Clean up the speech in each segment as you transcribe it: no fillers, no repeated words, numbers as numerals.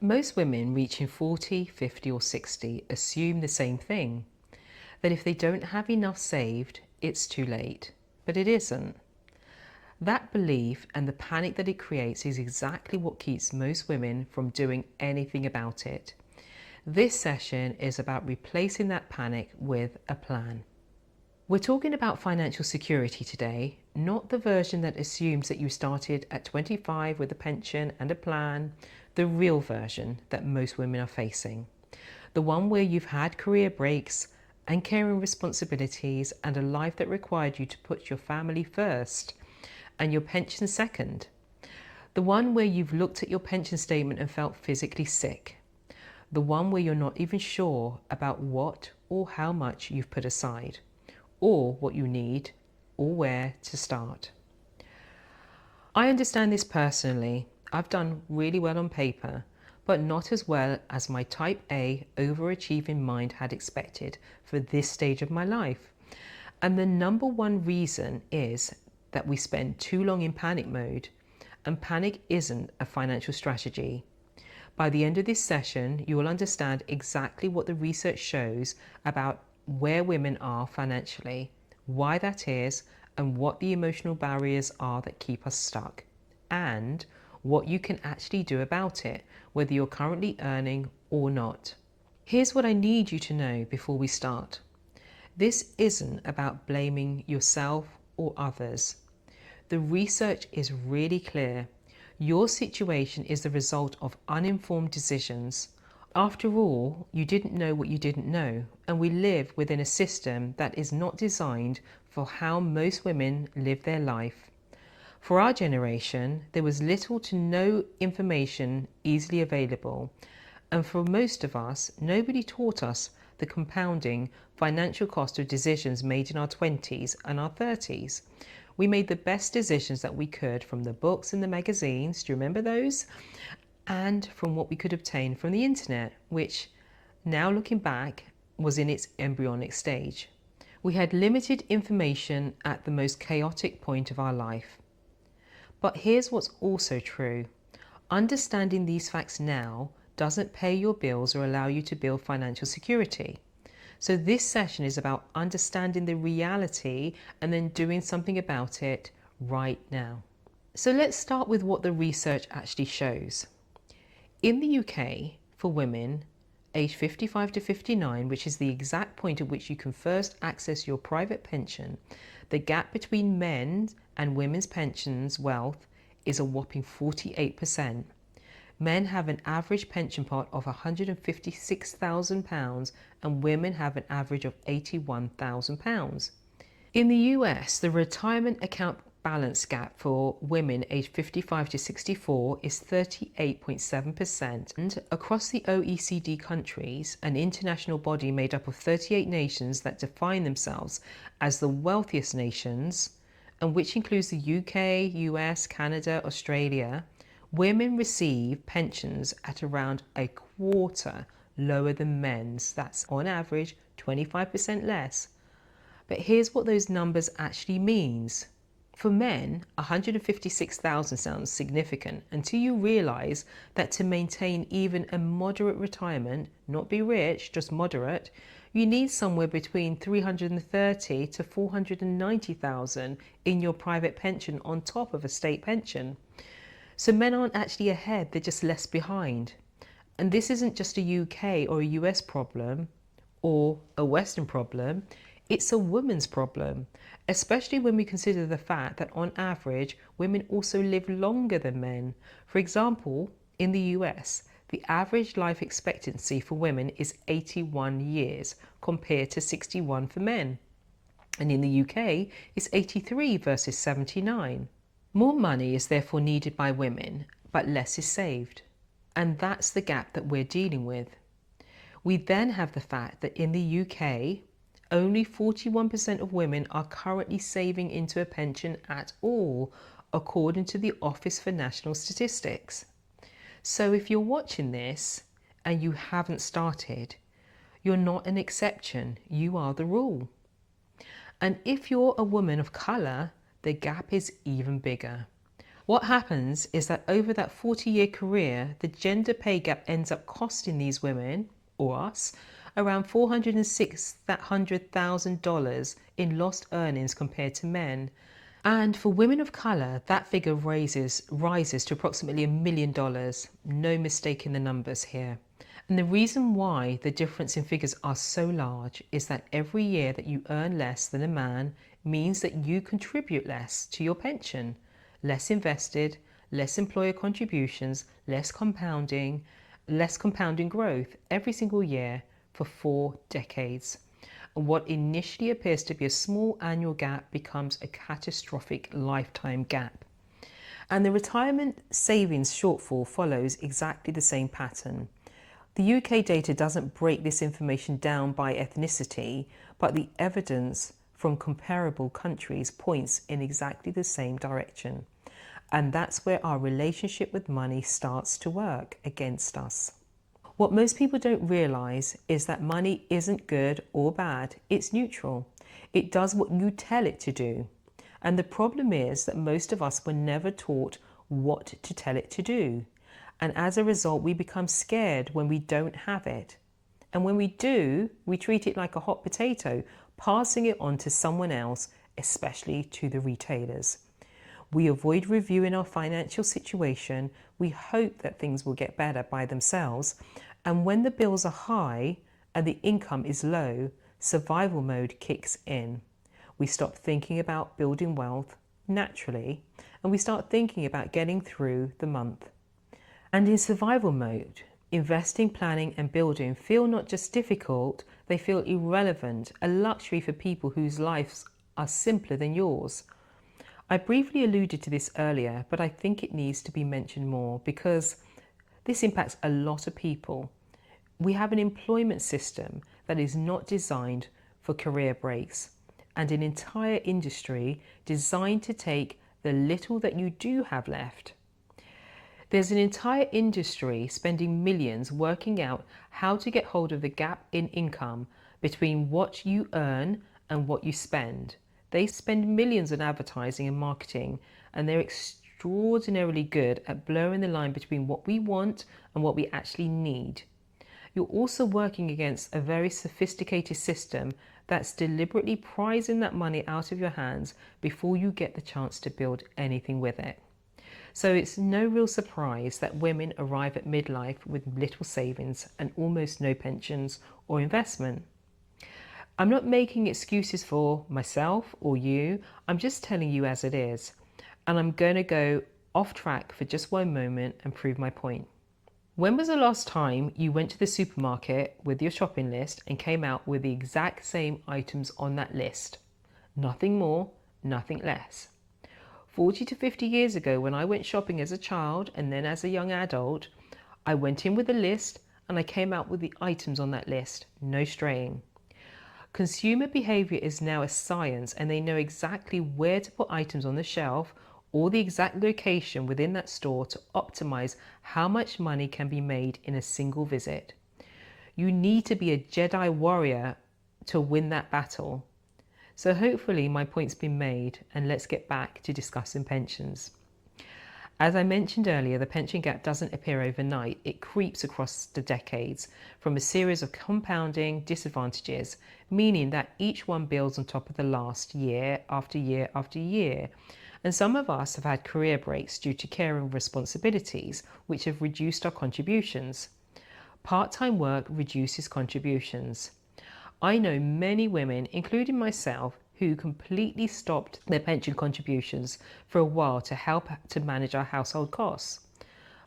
Most women reaching 40, 50 or 60 assume the same thing, that if they don't have enough saved, it's too late. But it isn't. That belief and the panic that it creates is exactly what keeps most women from doing anything about it. This session is about replacing that panic with a plan. We're talking about financial security today, not the version that assumes that you started at 25 with a pension and a plan, the real version that most women are facing. The one where you've had career breaks and caring responsibilities and a life that required you to put your family first and your pension second. The one where you've looked at your pension statement and felt physically sick. The one where you're not even sure about what or how much you've put aside, or what you need, or where to start. I understand this personally. I've done really well on paper, but not as well as my type A overachieving mind had expected for this stage of my life. And the number one reason is that we spend too long in panic mode, and panic isn't a financial strategy. By the end of this session, you will understand exactly what the research shows about where women are financially, why that is, and what the emotional barriers are that keep us stuck, and what you can actually do about it, whether you're currently earning or not. Here's what I need you to know before we start. This isn't about blaming yourself or others. The research is really clear. Your situation is the result of uninformed decisions. After all, you didn't know what you didn't know, and we live within a system that is not designed for how most women live their life. For our generation, there was little to no information easily available, and for most of us, nobody taught us the compounding financial cost of decisions made in our 20s and our 30s. We made the best decisions that we could from the books and the magazines, do you remember those? And from what we could obtain from the internet, which, now looking back, was in its embryonic stage. We had limited information at the most chaotic point of our life. But here's what's also true. Understanding these facts now doesn't pay your bills or allow you to build financial security. So this session is about understanding the reality and then doing something about it right now. So let's start with what the research actually shows. In the UK, for women aged 55 to 59, which is the exact point at which you can first access your private pension, the gap between men's and women's pensions wealth is a whopping 48%. Men have an average pension pot of £156,000 and women have an average of £81,000. In the US, the retirement account balance gap for women aged 55 to 64 is 38.7%. And across the OECD countries, an international body made up of 38 nations that define themselves as the wealthiest nations, and which includes the UK, US, Canada, Australia, women receive pensions at around a quarter lower than men's. That's on average 25% less. But here's what those numbers actually means. For men, 156,000 sounds significant until you realise that to maintain even a moderate retirement, not be rich, just moderate, you need somewhere between 330 to 490,000 in your private pension on top of a state pension. So men aren't actually ahead, they're just less behind. And this isn't just a UK or a US problem or a Western problem, it's a woman's problem, especially when we consider the fact that on average, women also live longer than men. For example, in the US, the average life expectancy for women is 81 years compared to 61 for men. And in the UK, it's 83 versus 79. More money is therefore needed by women, but less is saved. And that's the gap that we're dealing with. We then have the fact that in the UK, only 41% of women are currently saving into a pension at all, according to the Office for National Statistics. So if you're watching this and you haven't started, you're not an exception, you are the rule. And if you're a woman of colour, the gap is even bigger. What happens is that over that 40-year career, the gender pay gap ends up costing these women, or us, around $406,000 in lost earnings compared to men. And for women of colour, that figure rises to approximately $1 million. No mistake in the numbers here. And the reason why the difference in figures are so large is that every year that you earn less than a man means that you contribute less to your pension. Less invested, less employer contributions, less compounding growth every single year for 4 decades. And what initially appears to be a small annual gap becomes a catastrophic lifetime gap. And the retirement savings shortfall follows exactly the same pattern. The UK data doesn't break this information down by ethnicity, but the evidence from comparable countries points in exactly the same direction. And that's where our relationship with money starts to work against us. What most people don't realise is that money isn't good or bad, it's neutral. It does what you tell it to do. And the problem is that most of us were never taught what to tell it to do. And as a result, we become scared when we don't have it. And when we do, we treat it like a hot potato, passing it on to someone else, especially to the retailers. We avoid reviewing our financial situation. We hope that things will get better by themselves. And when the bills are high and the income is low, survival mode kicks in. We stop thinking about building wealth naturally, and we start thinking about getting through the month. And in survival mode, investing, planning and building feel not just difficult, they feel irrelevant, a luxury for people whose lives are simpler than yours. I briefly alluded to this earlier, but I think it needs to be mentioned more because this impacts a lot of people. We have an employment system that is not designed for career breaks and an entire industry designed to take the little that you do have left. There's an entire industry spending millions working out how to get hold of the gap in income between what you earn and what you spend. They spend millions on advertising and marketing, and they're extraordinarily good at blurring the line between what we want and what we actually need. You're also working against a very sophisticated system that's deliberately prizing that money out of your hands before you get the chance to build anything with it. So it's no real surprise that women arrive at midlife with little savings and almost no pensions or investment. I'm not making excuses for myself or you, I'm just telling you as it is. And I'm going to go off track for just one moment and prove my point. When was the last time you went to the supermarket with your shopping list and came out with the exact same items on that list? Nothing more, nothing less. 40 to 50 years ago, when I went shopping as a child and then as a young adult, I went in with a list and I came out with the items on that list, no straying. Consumer behaviour is now a science, and they know exactly where to put items on the shelf or the exact location within that store to optimise how much money can be made in a single visit. You need to be a Jedi warrior to win that battle. So hopefully my point's been made, and let's get back to discussing pensions. As I mentioned earlier, the pension gap doesn't appear overnight. It creeps across the decades from a series of compounding disadvantages, meaning that each one builds on top of the last year after year after year. And some of us have had career breaks due to caring responsibilities, which have reduced our contributions. Part-time work reduces contributions. I know many women, including myself, who completely stopped their pension contributions for a while to help to manage our household costs.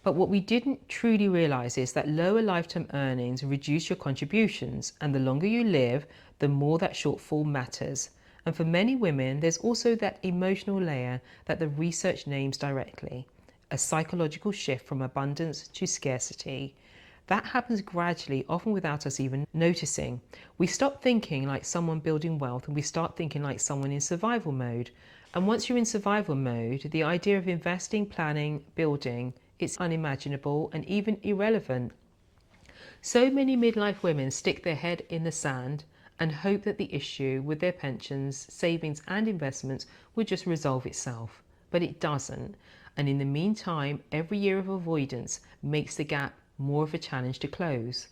But what we didn't truly realise is that lower lifetime earnings reduce your contributions, and the longer you live, the more that shortfall matters. And for many women, there's also that emotional layer that the research names directly, a psychological shift from abundance to scarcity. That happens gradually, often without us even noticing. We stop thinking like someone building wealth and we start thinking like someone in survival mode. And once you're in survival mode, the idea of investing, planning, building, it's unimaginable and even irrelevant. So many midlife women stick their head in the sand and hope that the issue with their pensions, savings and investments will just resolve itself. But it doesn't. And in the meantime, every year of avoidance makes the gap more of a challenge to close.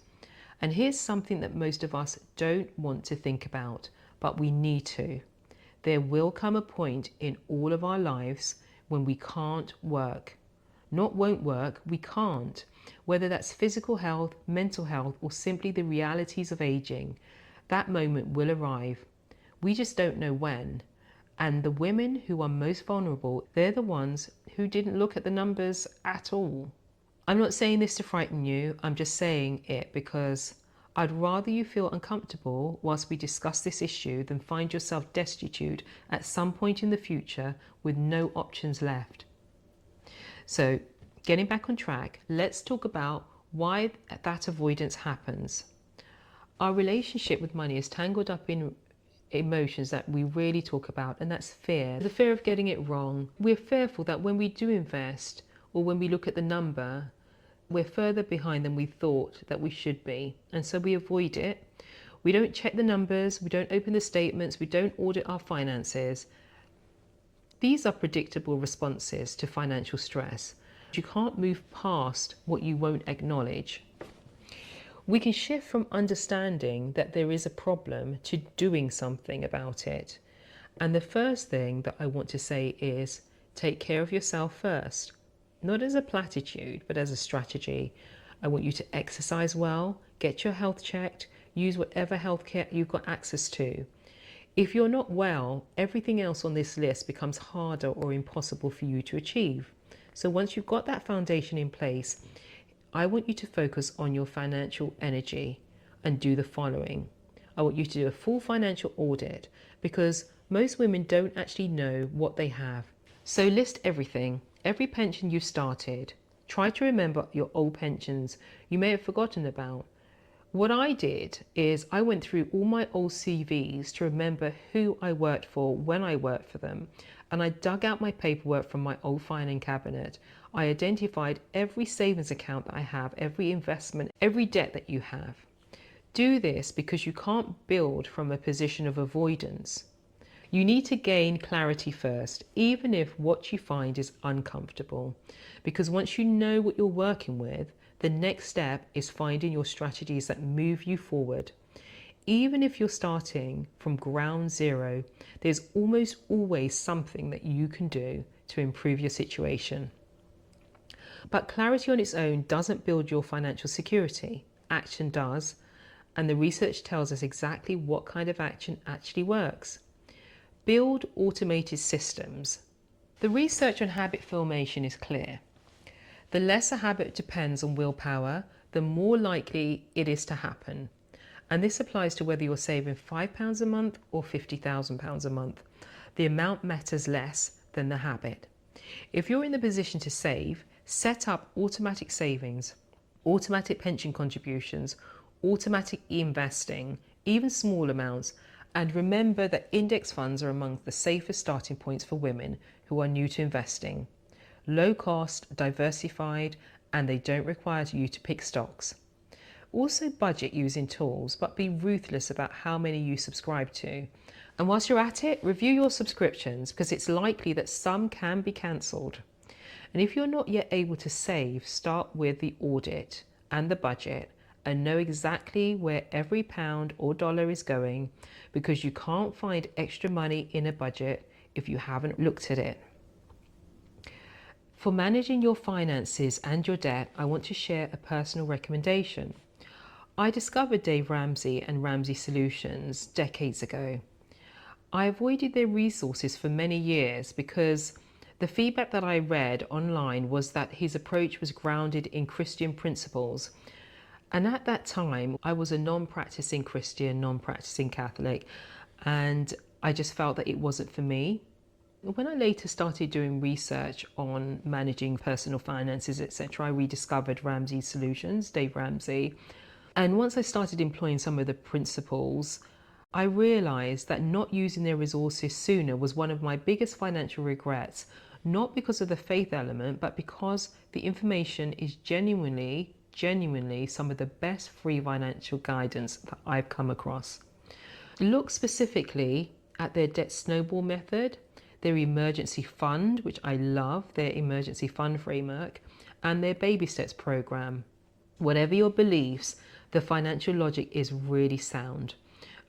And here's something that most of us don't want to think about, but we need to. There will come a point in all of our lives when we can't work. Not won't work, we can't. Whether that's physical health, mental health, or simply the realities of aging, that moment will arrive. We just don't know when. And the women who are most vulnerable, they're the ones who didn't look at the numbers at all. I'm not saying this to frighten you, I'm just saying it because I'd rather you feel uncomfortable whilst we discuss this issue than find yourself destitute at some point in the future with no options left. So, getting back on track, let's talk about why that avoidance happens. Our relationship with money is tangled up in emotions that we really talk about, and that's fear. The fear of getting it wrong. We're fearful that when we do invest or when we look at the number, we're further behind than we thought that we should be, and so we avoid it. We don't check the numbers, we don't open the statements, we don't audit our finances. These are predictable responses to financial stress. You can't move past what you won't acknowledge. We can shift from understanding that there is a problem to doing something about it. And the first thing that I want to say is take care of yourself first. Not as a platitude, but as a strategy. I want you to exercise well, get your health checked, use whatever healthcare you've got access to. If you're not well, everything else on this list becomes harder or impossible for you to achieve. So once you've got that foundation in place, I want you to focus on your financial energy and do the following. I want you to do a full financial audit because most women don't actually know what they have. So list everything, every pension you've started. Try to remember your old pensions you may have forgotten about. What I did is I went through all my old CVs to remember who I worked for when I worked for them, and I dug out my paperwork from my old filing cabinet. I identified every savings account that I have, every investment, every debt that you have. Do this because you can't build from a position of avoidance. You need to gain clarity first, even if what you find is uncomfortable. Because once you know what you're working with, the next step is finding your strategies that move you forward. Even if you're starting from ground zero, there's almost always something that you can do to improve your situation. But clarity on its own doesn't build your financial security. Action does, and the research tells us exactly what kind of action actually works. Build automated systems. The research on habit formation is clear. The less a habit depends on willpower, the more likely it is to happen. And this applies to whether you're saving £5 a month or £50,000 a month. The amount matters less than the habit. If you're in the position to save, set up automatic savings, automatic pension contributions, automatic investing, even small amounts, and remember that index funds are among the safest starting points for women who are new to investing. Low cost, diversified, and they don't require you to pick stocks. Also budget using tools, but be ruthless about how many you subscribe to. And whilst you're at it, review your subscriptions because it's likely that some can be cancelled. And if you're not yet able to save, start with the audit and the budget and know exactly where every pound or dollar is going, because you can't find extra money in a budget if you haven't looked at it. For managing your finances and your debt, I want to share a personal recommendation. I discovered Dave Ramsey and Ramsey Solutions decades ago. I avoided their resources for many years because the feedback that I read online was that his approach was grounded in Christian principles. And at that time, I was a non-practicing Christian, non-practicing Catholic, and I just felt that it wasn't for me. When I later started doing research on managing personal finances, etc., I rediscovered Ramsey Solutions, Dave Ramsey. And once I started employing some of the principles, I realized that not using their resources sooner was one of my biggest financial regrets, not because of the faith element, but because the information is genuinely some of the best free financial guidance that I've come across. Look specifically at their debt snowball method. their emergency fund, which I love, their emergency fund framework, and their baby steps program. Whatever your beliefs, the financial logic is really sound.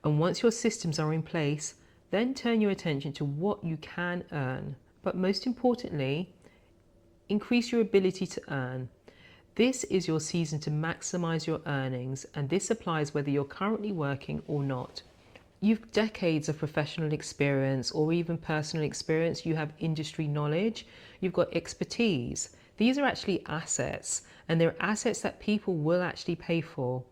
And once your systems are in place, then turn your attention to what you can earn. But most importantly, increase your ability to earn. This is your season to maximize your earnings, and this applies whether you're currently working or not. You've decades of professional experience or even personal experience. You have industry knowledge. You've got expertise. These are actually assets, and they're assets that people will actually pay for.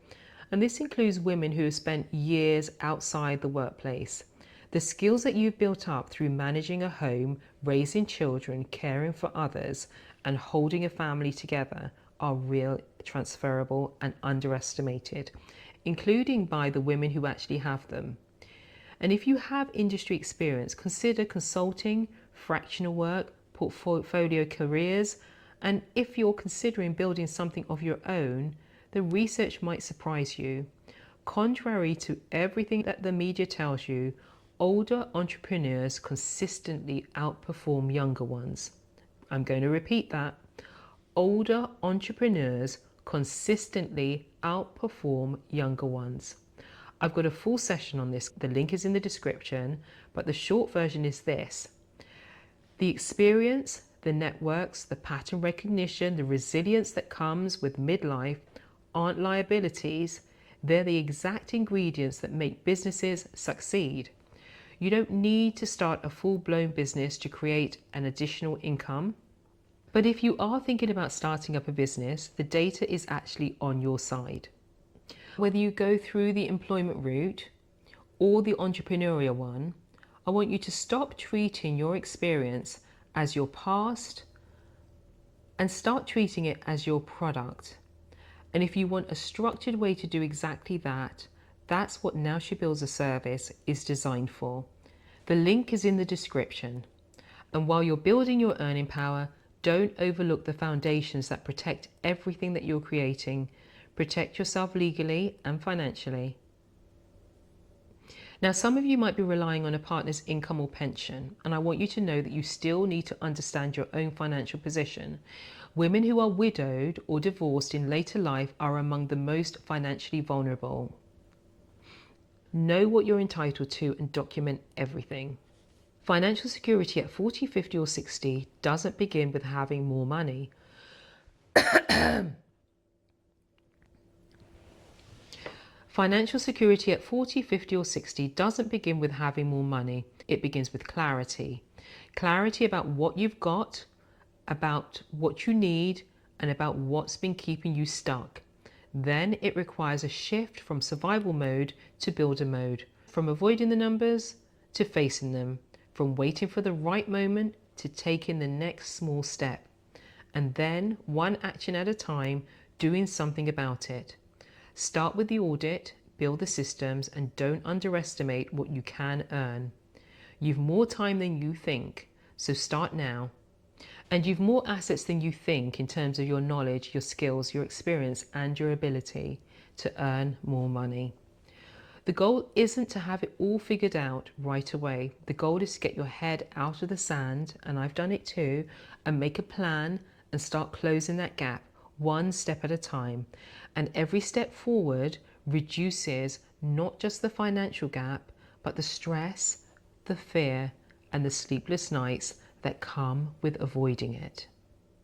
And this includes women who have spent years outside the workplace. The skills that you've built up through managing a home, raising children, caring for others, and holding a family together are real, transferable, and underestimated, including by the women who actually have them. And if you have industry experience, consider consulting, fractional work, portfolio careers, and if you're considering building something of your own, the research might surprise you. Contrary to everything that the media tells you, older entrepreneurs consistently outperform younger ones. I'm going to repeat that. Older entrepreneurs consistently outperform younger ones. I've got a full session on this. The link is in the description, but the short version is this. The experience, the networks, the pattern recognition, the resilience that comes with midlife aren't liabilities. They're the exact ingredients that make businesses succeed. You don't need to start a full-blown business to create an additional income. But if you are thinking about starting up a business, the data is actually on your side. Whether you go through the employment route or the entrepreneurial one, I want you to stop treating your experience as your past and start treating it as your product. And if you want a structured way to do exactly that, that's what Now She Builds a Service is designed for. The link is in the description. And while you're building your earning power, don't overlook the foundations that protect everything that you're creating. Protect yourself legally and financially. Now, some of you might be relying on a partner's income or pension, and I want you to know that you still need to understand your own financial position. Women who are widowed or divorced in later life are among the most financially vulnerable. Know what you're entitled to and document everything. Financial security at 40, 50 or 60 doesn't begin with having more money. Financial security at 40, 50 or 60 doesn't begin with having more money. It begins with clarity. Clarity about what you've got, about what you need, and about what's been keeping you stuck. Then it requires a shift from survival mode to builder mode, from avoiding the numbers to facing them, from waiting for the right moment to taking the next small step, and then one action at a time, doing something about it. Start with the audit, build the systems, and don't underestimate what you can earn. You've more time than you think, so start now. And you've more assets than you think in terms of your knowledge, your skills, your experience, and your ability to earn more money. The goal isn't to have it all figured out right away. The goal is to get your head out of the sand, and I've done it too, and make a plan and start closing that gap one step at a time. And every step forward reduces not just the financial gap, but the stress, the fear, and the sleepless nights that come with avoiding it.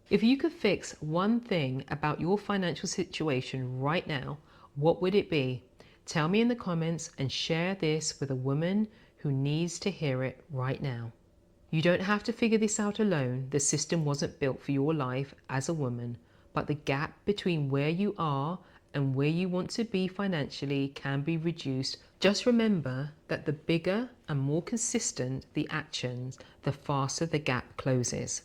If you could fix one thing about your financial situation right now, what would it be? Tell me in the comments and share this with a woman who needs to hear it right now. You don't have to figure this out alone. The system wasn't built for your life as a woman, but the gap between where you are and where you want to be financially can be reduced. Just remember that the bigger and more consistent the actions, the faster the gap closes.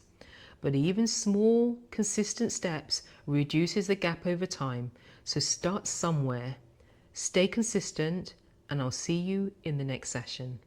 But even small, consistent steps reduces the gap over time. So start somewhere. Stay consistent, and I'll see you in the next session.